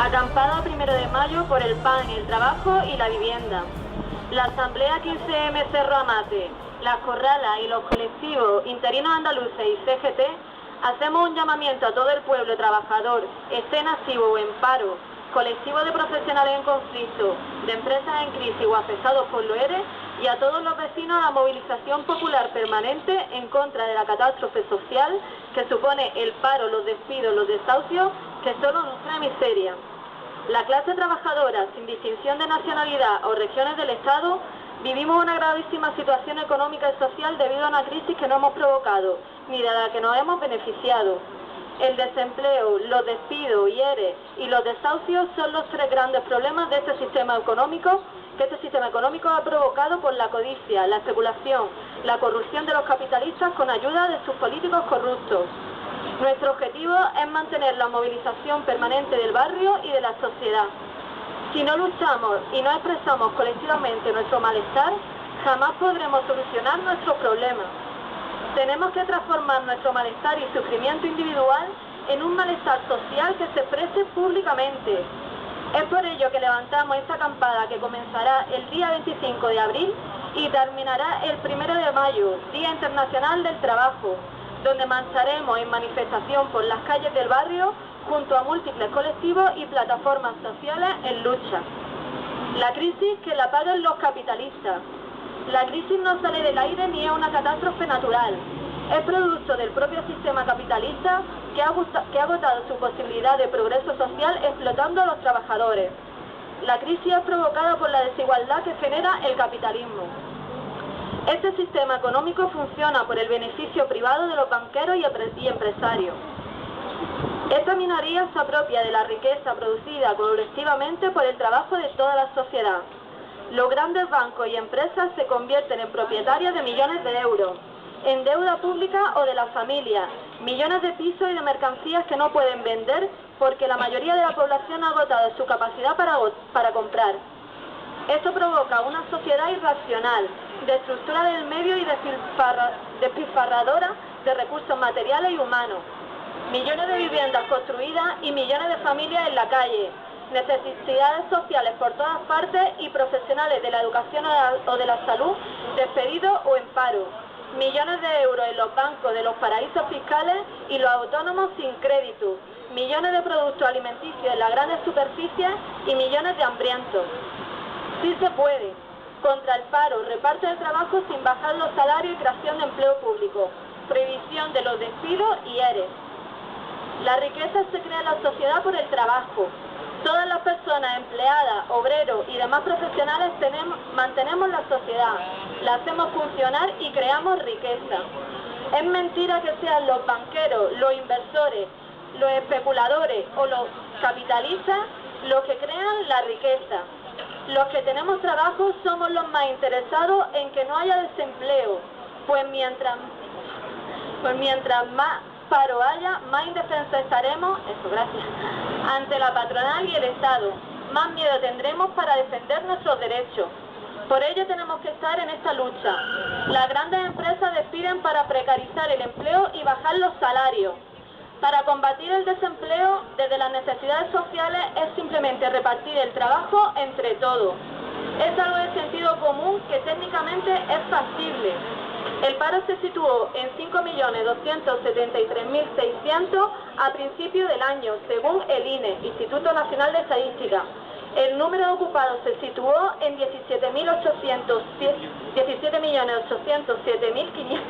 Acampada 1 de mayo por el pan, el trabajo y la vivienda. La Asamblea 15M Cerro Amate, las Corralas y los colectivos interinos andaluces y CGT hacemos un llamamiento a todo el pueblo trabajador, esté en activo o en paro, colectivos de profesionales en conflicto, de empresas en crisis o afectados por los ERE, y a todos los vecinos a la movilización popular permanente en contra de la catástrofe social que supone el paro, los despidos, los desahucios, que solo nos trae miseria. La clase trabajadora, sin distinción de nacionalidad o regiones del Estado, vivimos una gravísima situación económica y social debido a una crisis que no hemos provocado, ni de la que nos hemos beneficiado. El desempleo, los despidos y ERE y los desahucios son los tres grandes problemas de este sistema económico que este sistema económico ha provocado por la codicia, la especulación, la corrupción de los capitalistas con ayuda de sus políticos corruptos. Nuestro objetivo es mantener la movilización permanente del barrio y de la sociedad. Si no luchamos y no expresamos colectivamente nuestro malestar, jamás podremos solucionar nuestros problemas. Tenemos que transformar nuestro malestar y sufrimiento individual en un malestar social que se exprese públicamente. Es por ello que levantamos esta acampada que comenzará el día 25 de abril y terminará el 1 de mayo, Día Internacional del Trabajo, donde marcharemos en manifestación por las calles del barrio junto a múltiples colectivos y plataformas sociales en lucha. La crisis que la pagan los capitalistas. La crisis no sale del aire ni es una catástrofe natural. Es producto del propio sistema capitalista que ha agotado su posibilidad de progreso social explotando a los trabajadores. La crisis es provocada por la desigualdad que genera el capitalismo. Este sistema económico funciona por el beneficio privado de los banqueros y empresarios. Esta minoría se apropia de la riqueza producida colectivamente por el trabajo de toda la sociedad. Los grandes bancos y empresas se convierten en propietarios de millones de euros, en deuda pública o de las familias, millones de pisos y de mercancías que no pueden vender porque la mayoría de la población ha agotado su capacidad para comprar. Esto provoca una sociedad irracional, destructura del medio y despilfarradora de recursos materiales y humanos. Millones de viviendas construidas y millones de familias en la calle, necesidades sociales por todas partes y profesionales de la educación o de la salud despedidos o en paro. Millones de euros en los bancos de los paraísos fiscales y los autónomos sin crédito. Millones de productos alimenticios en las grandes superficies y millones de hambrientos. Sí se puede. Contra el paro, reparto del trabajo sin bajar los salarios y creación de empleo público. Prohibición de los despidos y ERE. La riqueza se crea en la sociedad por el trabajo. Todas las personas empleadas, obreros y demás profesionales mantenemos la sociedad, la hacemos funcionar y creamos riqueza. Es mentira que sean los banqueros, los inversores, los especuladores o los capitalistas los que crean la riqueza. Los que tenemos trabajo somos los más interesados en que no haya desempleo, pues mientras más paro haya, más indefensos estaremos, ante la patronal y el Estado. Más miedo tendremos para defender nuestros derechos. Por ello tenemos que estar en esta lucha. Las grandes empresas despiden para precarizar el empleo y bajar los salarios. Para combatir el desempleo desde las necesidades sociales es simplemente repartir el trabajo entre todos. Es algo de sentido común que técnicamente es factible. El paro se situó en 5.273.600 a principio del año, según el INE, Instituto Nacional de Estadística. El número de ocupados se situó en 17.807.500.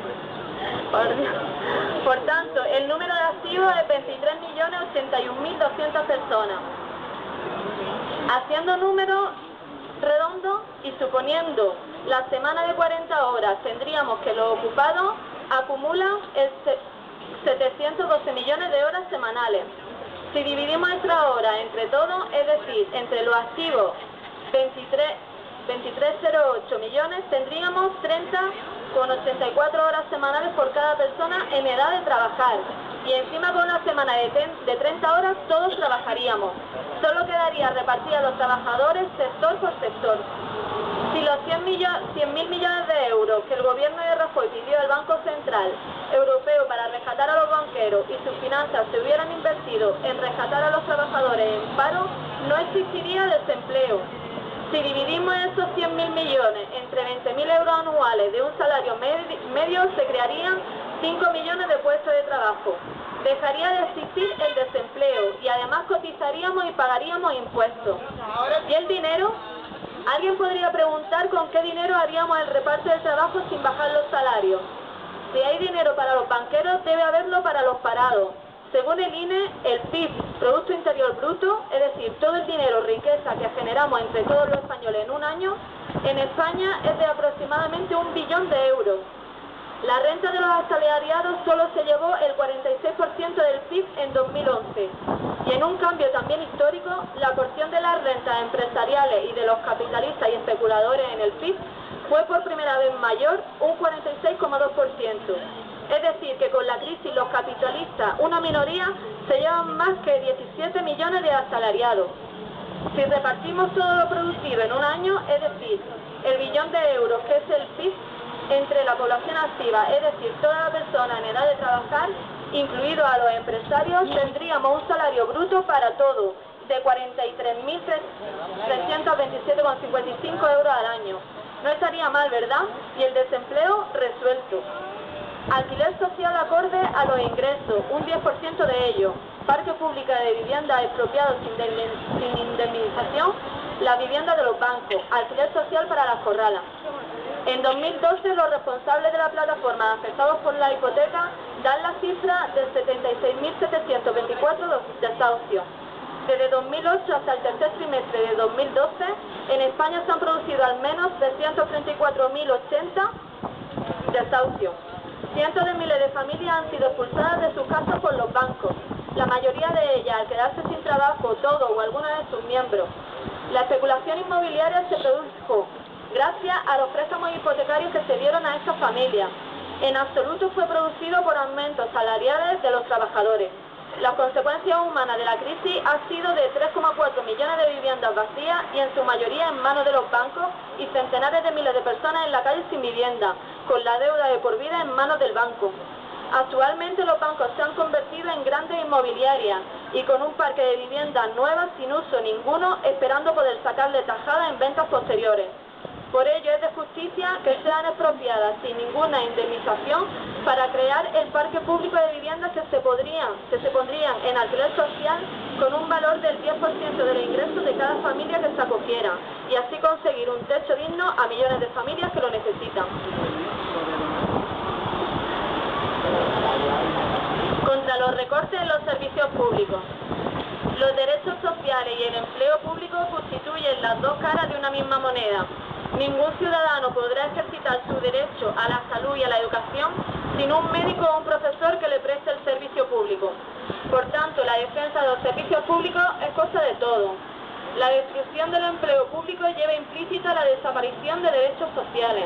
Por tanto, el número de activos es 23.081.200 personas. Haciendo números redondos y suponiendo la semana de 40 horas, tendríamos que los ocupados acumulan 712 millones de horas semanales. Si dividimos esta hora entre todos, es decir, entre los activos 23,08 millones, tendríamos 30,84 horas semanales por cada persona en edad de trabajar. Y encima con una semana de 30 horas todos trabajaríamos. Solo quedaría repartir a los trabajadores sector por sector. Si los 100.000 millones de euros que el gobierno de Rajoy pidió al Banco Central Europeo para rescatar a los banqueros y sus finanzas se hubieran invertido en rescatar a los trabajadores en paro, no existiría desempleo. Si dividimos esos 100.000 millones entre 20.000 euros anuales de un salario medio, se crearían 5 millones de puestos de trabajo. Dejaría de existir el desempleo y además cotizaríamos y pagaríamos impuestos. ¿Y el dinero? Alguien podría preguntar con qué dinero haríamos el reparto del trabajo sin bajar los salarios. Si hay dinero para los banqueros, debe haberlo para los parados. Según el INE, el PIB, Producto Interior Bruto, es decir, todo el dinero o riqueza que generamos entre todos los españoles en un año, en España es de aproximadamente 1 billón de euros. La renta de los asalariados solo se llevó el 46% del PIB en 2011. Y en un cambio también histórico, la porción de las rentas empresariales y de los capitalistas y especuladores en el PIB fue por primera vez mayor, un 46,2%. Es decir, que con la crisis los capitalistas, una minoría, se llevan más que 17 millones de asalariados. Si repartimos todo lo producido en un año, es decir, el billón de euros que es el PIB, entre la población activa, es decir, toda la persona en edad de trabajar, incluido a los empresarios, tendríamos un salario bruto para todo de 43.327,55 euros al año. No estaría mal, ¿verdad? Y el desempleo resuelto. Alquiler social acorde a los ingresos, un 10% de ello. Parque público de vivienda expropiado sin indemnización, la vivienda de los bancos, alquiler social para las corralas. En 2012, los responsables de la plataforma afectados por la hipoteca dan la cifra de 76.724 desahucios. Desde 2008 hasta el tercer trimestre de 2012, en España se han producido al menos 334.080 desahucios. Cientos de miles de familias han sido expulsadas de sus casas por los bancos, la mayoría de ellas al quedarse sin trabajo todo o alguno de sus miembros. La especulación inmobiliaria se produjo gracias a los préstamos hipotecarios que se dieron a estas familias. En absoluto fue producido por aumentos salariales de los trabajadores. Las consecuencias humanas de la crisis han sido de 3,4 millones de viviendas vacías y en su mayoría en manos de los bancos y centenares de miles de personas en la calle sin vivienda, con la deuda de por vida en manos del banco. Actualmente los bancos se han convertido en grandes inmobiliarias y con un parque de viviendas nuevas sin uso ninguno, esperando poder sacarle tajada en ventas posteriores. Por ello es de justicia que sean expropiadas sin ninguna indemnización para crear el parque público de viviendas que se pondrían en alquiler social con un valor del 10% de los ingresos de cada familia que se acogiera y así conseguir un techo digno a millones de familias que lo necesitan. Contra los recortes en los servicios públicos. Los derechos sociales y el empleo público constituyen las dos caras de una misma moneda. Ningún ciudadano podrá ejercitar su derecho a la salud y a la educación sin un médico o un profesor que le preste el servicio público. Por tanto, la defensa de los servicios públicos es cosa de todos. La destrucción del empleo público lleva implícita la desaparición de derechos sociales.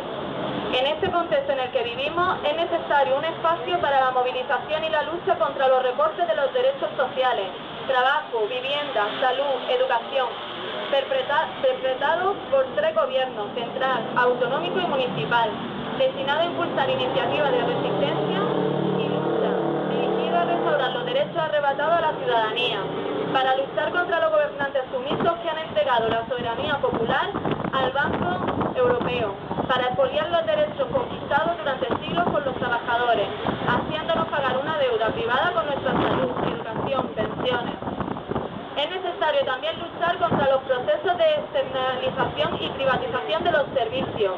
En este contexto en el que vivimos, es necesario un espacio para la movilización y la lucha contra los recortes de los derechos sociales, trabajo, vivienda, salud, educación, perpetrados por 3 gobiernos, central, autonómico y municipal, destinado a impulsar iniciativas de resistencia y lucha, dirigido a restaurar los derechos arrebatados a la ciudadanía, para luchar contra los gobernantes sumisos que han entregado la soberanía popular al Banco Europeo, para expoliar los derechos conquistados durante siglos por los trabajadores, haciéndonos pagar una deuda privada con nuestra salud, educación, pensiones. Es necesario también luchar contra los procesos de externalización y privatización de los servicios,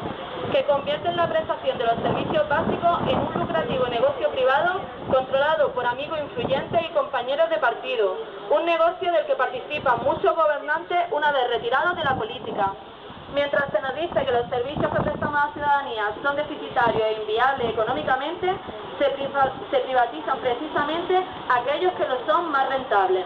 que convierten la prestación de los servicios básicos en un lucrativo negocio privado controlado por amigos influyentes y compañeros de partido, un negocio del que participan muchos gobernantes una vez retirados de la política. Mientras se nos dice que los servicios que prestamos a la ciudadanía son deficitarios e inviables económicamente, se privatizan precisamente aquellos que lo son más rentables.